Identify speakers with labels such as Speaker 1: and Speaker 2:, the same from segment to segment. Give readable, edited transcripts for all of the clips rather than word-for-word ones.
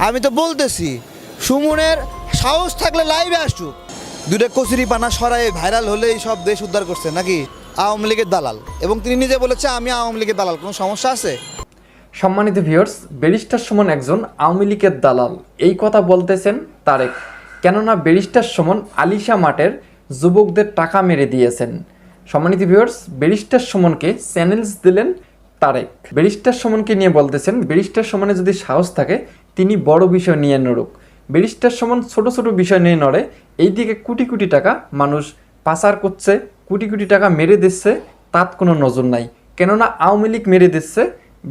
Speaker 1: আমি তো বলতেছি সুমনের সাহস থাকলে লাইভে আসুক, দুটো কচুরি পানা সরাই ভাইরাল হলেই সব দেশ উদ্ধার করছে নাকি আওয়ামী লীগের দালাল। এবং তিনি নিজে বলেছে আমি আওয়ামী লীগের দালাল, কোনো সমস্যা আছে?
Speaker 2: সম্মানিত ভিউয়ার্স, ব্যারিস্টার সুমন একজন আওয়ামী লীগের দালাল এই কথা বলতেছেন তারেক। কেননা ব্যারিস্টার সুমন আলিশা মাঠের যুবকদের টাকা মেরে দিয়েছেন। সম্মানিত ভিউয়ার্স, ব্যারিস্টার সুমনকে চ্যালেঞ্জ দিলেন তারেক। ব্যারিস্টার সুমনকে নিয়ে বলতেছেন ব্যারিস্টার সুমনে যদি সাহস থাকে তিনি বড় বিষয় নিয়ে নড়ুক। ব্যারিস্টার সুমন ছোট ছোট বিষয় নিয়ে নড়ে, এইদিকে কোটি কোটি টাকা মানুষ পাচার করছে, কোটি কোটি টাকা মেরে দিচ্ছে, তার কোনো নজর নাই। কেননা আওয়ামী লীগ মেরে দিচ্ছে,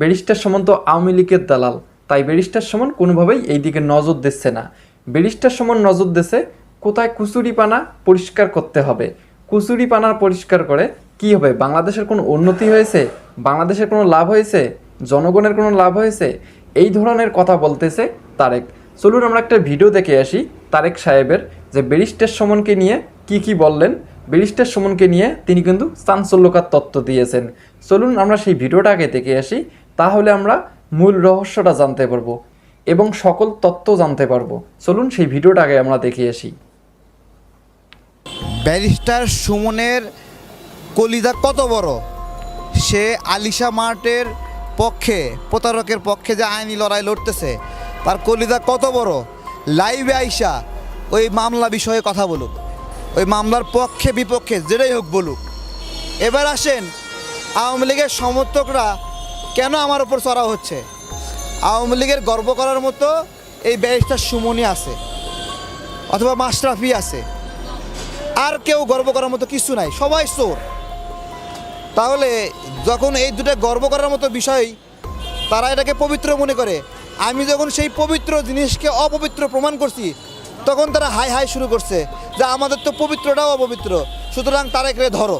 Speaker 2: ব্যারিস্টার সুমন তো আওয়ামী লীগের দালাল, তাই ব্যারিস্টার সুমন কোনোভাবেই এই দিকে নজর দিচ্ছে না। ব্যারিস্টার সুমন নজর দিচ্ছে কোথায় কুচুরি পানা পরিষ্কার করতে হবে। কুচুরি পানা পরিষ্কার করে কি হবে? বাংলাদেশের কোনো উন্নতি হয়েছে? বাংলাদেশের কোনো লাভ হয়েছে? জনগণের কোনো লাভ হয়েছে? এই ধরনের কথা বলতেছে তারেক। চলুন আমরা একটা ভিডিও দেখে আসি তারেক সাহেবের, যে ব্যারিস্টার সুমনকে নিয়ে কি বললেন। ব্যারিস্টার সুমনকে নিয়ে তিনি কিন্তু চাঞ্চল্যকর তথ্য দিয়েছেন। চলুন আমরা সেই ভিডিওটা আগে দেখে আসি, তাহলে আমরা মূল রহস্যটা জানতে পারবো এবং সকল তথ্য জানতে পারবো। চলুন সেই ভিডিওটা আগে আমরা দেখে আসি।
Speaker 1: ব্যারিস্টার সুমনের কলিজা কত বড়, সে আলিশা মার্টের পক্ষে, প্রতারকের পক্ষে যে আইনি লড়াই লড়তেছে, তার কলিজা কত বড়। লাইভে আইসা ওই মামলা বিষয়ে কথা বলুক, ওই মামলার পক্ষে বিপক্ষে যেটাই হোক বলুক। এবার আসেন, আওয়ামী লীগের সমর্থকরা কেন আমার ওপর চড়া হচ্ছে? আওয়ামী লীগের গর্ব করার মতো এই ব্যারিস্টার সুমনই আছে, অথবা মাশরাফি আছে, আর কেউ গর্ব করার মতো কিছু নাই, সবাই চোর। তাহলে যখন এই দুটো গর্ব করার মতো বিষয় তারা এটাকে পবিত্র মনে করে, আমি যখন সেই পবিত্র জিনিসকে অপবিত্র প্রমাণ করছি, তখন তারা হাই হাই শুরু করছে যে আমাদের তো পবিত্রটাও অপবিত্র, সুতরাং তারেকরে ধরো।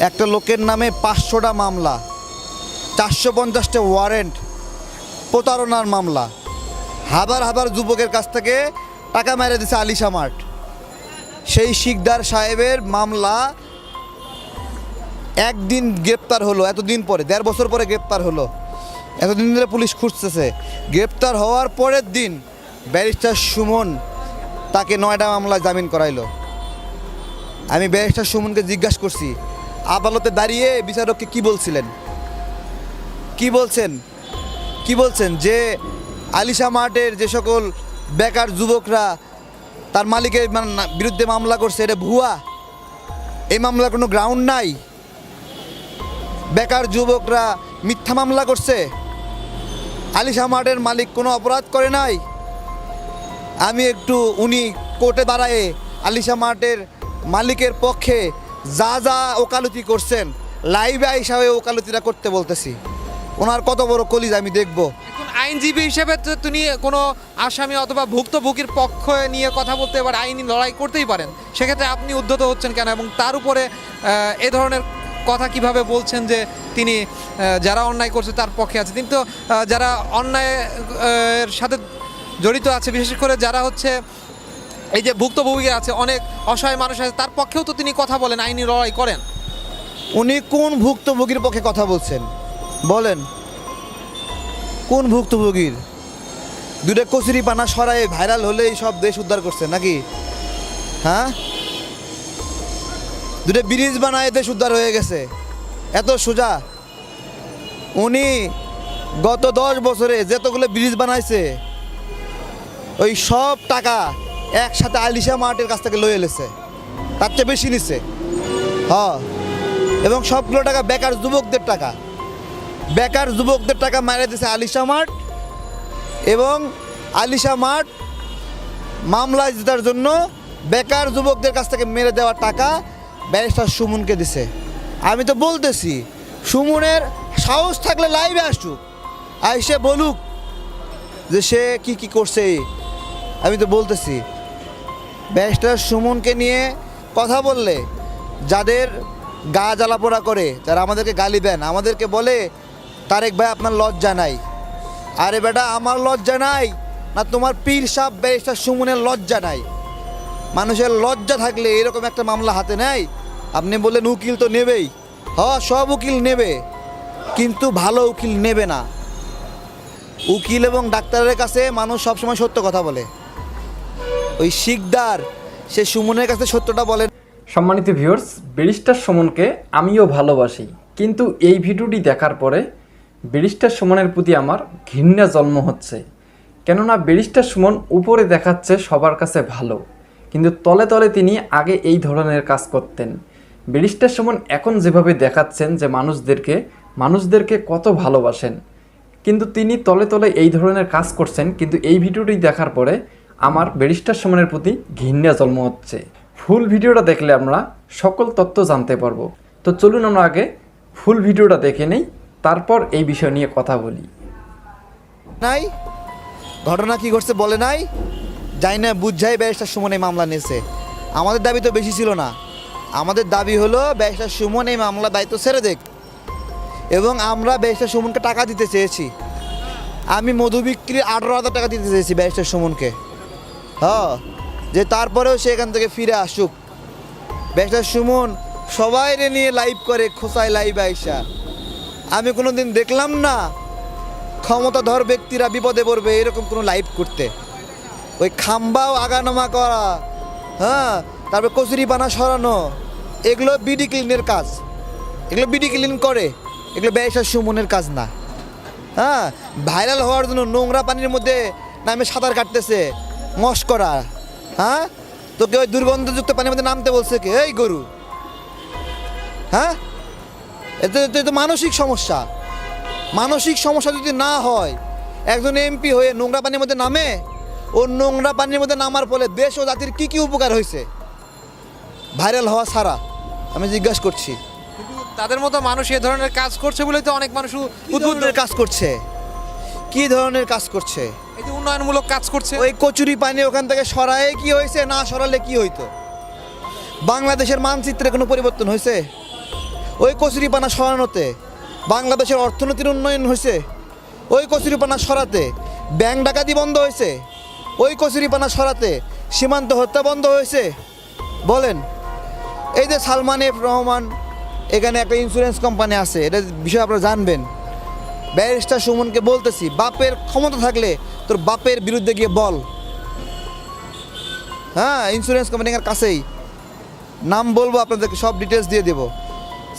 Speaker 1: একটা লোকের নামে 500টা মামলা, 450টা ওয়ারেন্ট, প্রতারণার মামলা, হাজার হাজার যুবকের কাছ থেকে টাকা মেরে দিছে আলিশা মার্ট। সেই শিকদার সাহেবের মামলা একদিন গ্রেপ্তার হলো, এতদিন পরে, 1.5 বছর পরে গ্রেপ্তার হলো, এতদিন ধরে পুলিশ খুঁজতেছে। গ্রেপ্তার হওয়ার পরের দিন ব্যারিস্টার সুমন তাকে 9টা মামলায় জামিন করাইলো। আমি ব্যারিস্টার সুমনকে জিজ্ঞাসা করছি আদালতে দাঁড়িয়ে বিচারককে কি বলছিলেন, কি বলছেন যে আলিশা মার্টের যে সকল বেকার যুবকরা তার মালিকের বিরুদ্ধে মামলা করছে এটা ভুয়া, এই মামলার কোনো গ্রাউন্ড নাই, বেকার যুবকরা মিথ্যা মামলা করছে, আলিশা মার্টের মালিক কোনো অপরাধ করে নাই। আমি একটু উনি কোর্টে দাঁড়ায়ে আলিশা মার্টের মালিকের পক্ষে যা যা ওকালতি করছেন লাইভে আইসা হয়ে ওকালতিটা করতে বলতেছি। ওনার কত বড় কলিজা আমি দেখব।
Speaker 3: এখন আইনজীবী হিসেবে তো তিনি কোনো আসামি অথবা ভুক্তভোগীর পক্ষ নিয়ে কথা বলতে এবার আইনি লড়াই করতেই পারেন, সেক্ষেত্রে আপনি উদ্ধত হচ্ছেন কেন? এবং তার উপরে এ ধরনের কথা কিভাবে বলছেন যে তিনি যারা অন্যায় করছে তার পক্ষে আছে? তিনি তো যারা অন্যায়ের সাথে জড়িত আছে, বিশেষ করে যারা হচ্ছে এই যে ভুক্তভোগী আছে, অনেক অসহায় মানুষ আছে, তার পক্ষেও তো তিনি কথা বলেন, আইনি লড়াই করেন।
Speaker 1: উনি কোন ভুক্তভোগীর পক্ষে কথা বলছেন বলেন? কোন ভুক্তভোগীর? দুটো কচুরি পানা সরাই ভাইরাল হলেই সব দেশ উদ্ধার করছে নাকি? হ্যাঁ, দুটো ব্রিজ বানায় দেশ উদ্ধার হয়ে গেছে, এত সোজা? উনি গত 10 বছরে যতগুলো ব্রিজ বানাইছে ওই সব টাকা একসাথে আলিশা মার্টের কাছ থেকে লয়ে এলেছে, তার চেয়ে বেশি নিচ্ছে। হ্যাঁ, এবং সবগুলো টাকা বেকার যুবকদের টাকা, বেকার যুবকদের টাকা মেরে দিয়েছে আলিশা মার্ট। এবং আলিশা মার্ট মামলায় জেতার জন্য বেকার যুবকদের কাছ থেকে মেরে দেওয়া টাকা ব্যারিস্টার সুমনকে দিছে। আমি তো বলতেছি সুমনের সাহস থাকলে লাইভে আসুক, আইসে বলুক যে সে কি করছে। আমি তো বলতেছি ব্যারিস্টার সুমনকে নিয়ে কথা বললে যাদের গা জ্বালাপোড়া করে, যারা আমাদেরকে গালি দেন, আমাদেরকে বলে তারেক ভাই আপনার লজ্জা নাই। আরে বেটা, আমার লজ্জা নাই না তোমার পীর সাহেব ব্যারিস্টার সুমনের লজ্জা নাই? মানুষের লজ্জা থাকলে এরকম একটা মামলা হাতে নেয়? আপনি বললেন উকিল তো নেবেই, সব উকিল নেবে, কিন্তু ভালো উকিল নেবে না। উকিল এবং ডাক্তারের কাছে মানুষ সবসময় সত্য কথা বলে, ওই শিকদার সে সুমনের কাছে সত্যটা বলে।
Speaker 2: সম্মানিত ভিউয়ার্স, ব্যারিস্টার সুমনকে আমিও ভালোবাসি, কিন্তু এই ভিডিওটি দেখার পরে ব্যারিস্টার সুমনের প্রতি আমার ঘৃণা জন্ম হচ্ছে। কেননা ব্যারিস্টার সুমন উপরে দেখাচ্ছে সবার কাছে ভালো, কিন্তু তলে তলে তিনি আগে এই ধরনের কাজ করতেন। ব্যারিস্টার সুমন এখন যেভাবে দেখাচ্ছেন যে মানুষদেরকে কত ভালোবাসেন, কিন্তু তিনি তলে তলে এই ধরনের কাজ করছেন। কিন্তু এই ভিডিওটি দেখার পরে আমার ব্যারিস্টার সুমনের প্রতি ঘৃণা জন্ম হচ্ছে। ফুল ভিডিওটা দেখলে আমরা সকল তথ্য জানতে পারবো। তো চলুন আমরা আগে ফুল ভিডিওটা দেখে নেই, তারপর এই বিষয় নিয়ে কথা বলি।
Speaker 1: নাই ঘটনা কি ঘটছে বলে নাই, যাই না বুঝাই ব্যারিস্টার সুমন এই মামলা নিয়েছে। আমাদের দাবি তো বেশি ছিল না, আমাদের দাবি হলো ব্যারিস্টার সুমন এই মামলা দায়িত্ব ছেড়ে দেখ, এবং আমরা ব্যারিস্টার সুমনকে টাকা দিতে চেয়েছি। আমি মধু বিক্রির 18,000 টাকা দিতে চেয়েছি ব্যারিস্টার সুমনকে, হ্যাঁ, যে তারপরেও সে এখান থেকে ফিরে আসুক। ব্যারিস্টার সুমন সবাইরে নিয়ে লাইভ করে, খোসায় লাইভ আইসা। আমি কোনো দিন দেখলাম না ক্ষমতাধর ব্যক্তিরা বিপদে পড়বে এরকম কোনো লাইভ করতে। ওই খাম্বাও আগানামা করা, হ্যাঁ, তারপর কচুরিপানা সরানো, এগুলো বিডি ক্লিনের কাজ, এগুলো বিডি ক্লিন করে, এগুলো ব্যারিস্টার সুমনের কাজ না। হ্যাঁ, ভাইরাল হওয়ার জন্য নোংরা পানির মধ্যে নামে সাঁতার কাটতেছে মস্করা। হ্যাঁ, তোকে ওই দুর্গন্ধযুক্ত পানির মধ্যে নামতে বলছে কে? এই গরু। হ্যাঁ, এতে তো মানসিক সমস্যা। মানসিক সমস্যা যদি না হয়, একজন এমপি হয়ে নোংরা পানির মধ্যে নামে, ও নোংরা পানির মধ্যে নামার ফলে দেশ ও জাতির কী কী উপকার হয়েছে ভাইরাল হওয়া ছাড়া আমি জিজ্ঞাসা করছি।
Speaker 3: কিন্তু তাদের মতো মানুষ এ ধরনের কাজ করছে বলেই তো অনেক মানুষ উদ্বুদ্ধ।
Speaker 1: কাজ করছে, কি ধরনের কাজ করছে?
Speaker 3: এই যে উন্নয়নমূলক কাজ করছে।
Speaker 1: ওই কচুরি পানি ওখান থেকে সরায়ে কি হয়েছে, না সরালে কি হইতো? বাংলাদেশের মানচিত্রে কোনো পরিবর্তন হয়েছে? ওই কচুরিপানা সরানোতে বাংলাদেশের অর্থনীতির উন্নয়ন হয়েছে? ওই কচুরিপানা সরাতে ব্যাংক ডাকাতি বন্ধ হয়েছে? ওই কচুরিপানা সরাতে সীমান্ত হত্যা বন্ধ হয়েছে? বলেন। এই যে সালমান এফ রহমান, এখানে একটা ইন্স্যুরেন্স কোম্পানি আছে, এটা বিষয়ে আপনারা জানবেন। ব্যারিস্টার সুমনকে বলতেছি, বাপের ক্ষমতা থাকলে তোর বাপের বিরুদ্ধে গিয়ে বল। হ্যাঁ, ইন্স্যুরেন্স কোম্পানির কাছেই নাম বলবো, আপনাদেরকে সব ডিটেলস দিয়ে দেবো।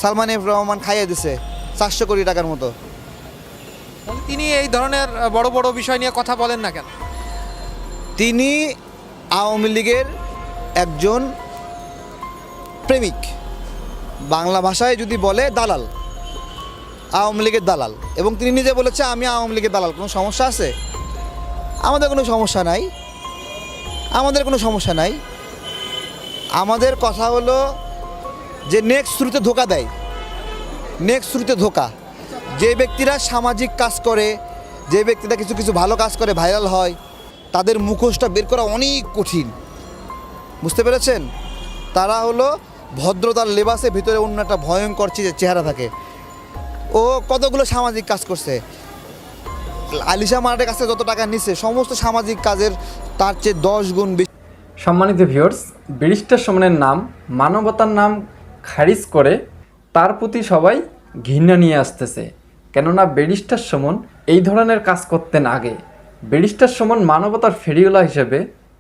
Speaker 1: সালমান এফ রহমান খাইয়ে দিছে 400 কোটি টাকার মতো।
Speaker 3: তিনি এই ধরনের বড় বড় বিষয় নিয়ে কথা বলেন না কেন?
Speaker 1: তিনি আওয়ামী লীগের একজন প্রেমিক, বাংলা ভাষায় যদি বলে দালাল, আওয়ামী লীগের দালাল। এবং তিনি নিজে বলেছে আমি আওয়ামী লীগের দালাল। কোনো সমস্যা আছে? আমাদের কোনো সমস্যা নাই, আমাদের কোনো সমস্যা নাই। আমাদের কথা হলো যে নেক্সট থ্রুতে ধোকা দেয়, নেক্সট থ্রুতে ধোকা। যে ব্যক্তিরা সামাজিক কাজ করে, যে ব্যক্তিরা কিছু কিছু ভালো কাজ করে ভাইরাল হয়, তাদের মুখোশটা বের করা অনেক কঠিন, বুঝতে পেরেছেন? তারা হলো ভদ্রতার লেবাসে ভিতরে অন্য একটা ভয়ঙ্কর চেহারা থাকে। ও কতগুলো সামাজিক কাজ করছে, আলিশা মার্টের কাছে যত টাকা নিচ্ছে সমস্ত সামাজিক কাজের তার চেয়ে 10 গুণ বেশি।
Speaker 2: সম্মানিত ভিউয়ার্স, ব্যারিস্টার সুমনের নাম, মানবতার নাম খারিজ করে তার প্রতি সবাই ঘৃণা নিয়ে আসতেছে। কেননা ব্যারিস্টার সুমন এই ধরনের কাজ করতেন আগে। ব্যারিস্টার সুমন মানবতার ফেরিওয়ালা হিসেবে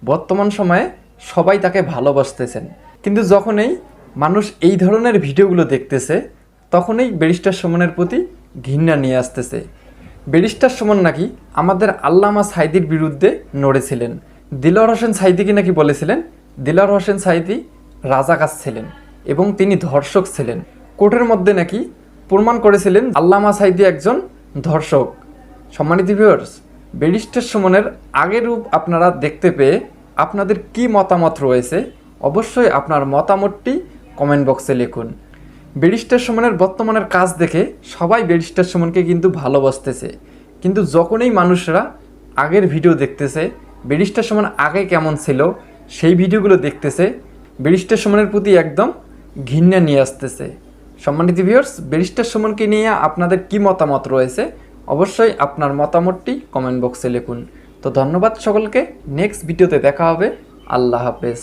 Speaker 2: বর্তমান সময়ে সবাই তাকে ভালোবাসতেছেন, কিন্তু যখনই মানুষ এই ধরনের ভিডিওগুলো দেখতেছে তখনই ব্যারিস্টার সুমনের প্রতি ঘৃণা নিয়ে আসতেছে। ব্যারিস্টার সুমন নাকি আমাদের আল্লামা সাঈদীর বিরুদ্ধে নড়েছিলেন। দিলওয়ার হোসেন সাঈদীকে নাকি বলেছিলেন দিলওয়ার হোসেন সাঈদী রাজাকার ছিলেন এবং তিনি ধর্ষক ছিলেন। কোর্টের মধ্যে নাকি প্রমাণ করেছিলেন আল্লামা সাঈদী একজন ধর্ষক। সম্মানিত ভিউয়ার্স, ব্যারিস্টার সুমনের আগের রূপ আপনারা দেখতে পেয়ে আপনাদের কি মতামত রয়েছে অবশ্যই আপনার মতামতটি কমেন্ট বক্সে লিখুন। ব্যারিস্টার সুমনের বর্তমানের কাজ দেখে সবাই ব্যারিস্টার সুমনকে কিন্তু ভালোবাসতেছে, কিন্তু যখনই মানুষরা আগের ভিডিও দেখতেছে, ব্যারিস্টার সুমন আগে কেমন ছিল সেই ভিডিওগুলো দেখতেছে, ব্যারিস্টার সুমনের প্রতি একদম ঘৃণা নিয়ে আসতেছে। সম্মানিত ভিউয়ার্স, ব্যারিস্টার সুমনকে নিয়ে আপনাদের কি মতামত রয়েছে অবশ্যই আপনার মতামতটি কমেন্ট বক্সে লিখুন। তো ধন্যবাদ সকলকে, নেক্সট ভিডিওতে দেখা হবে। আল্লাহ হাফেজ।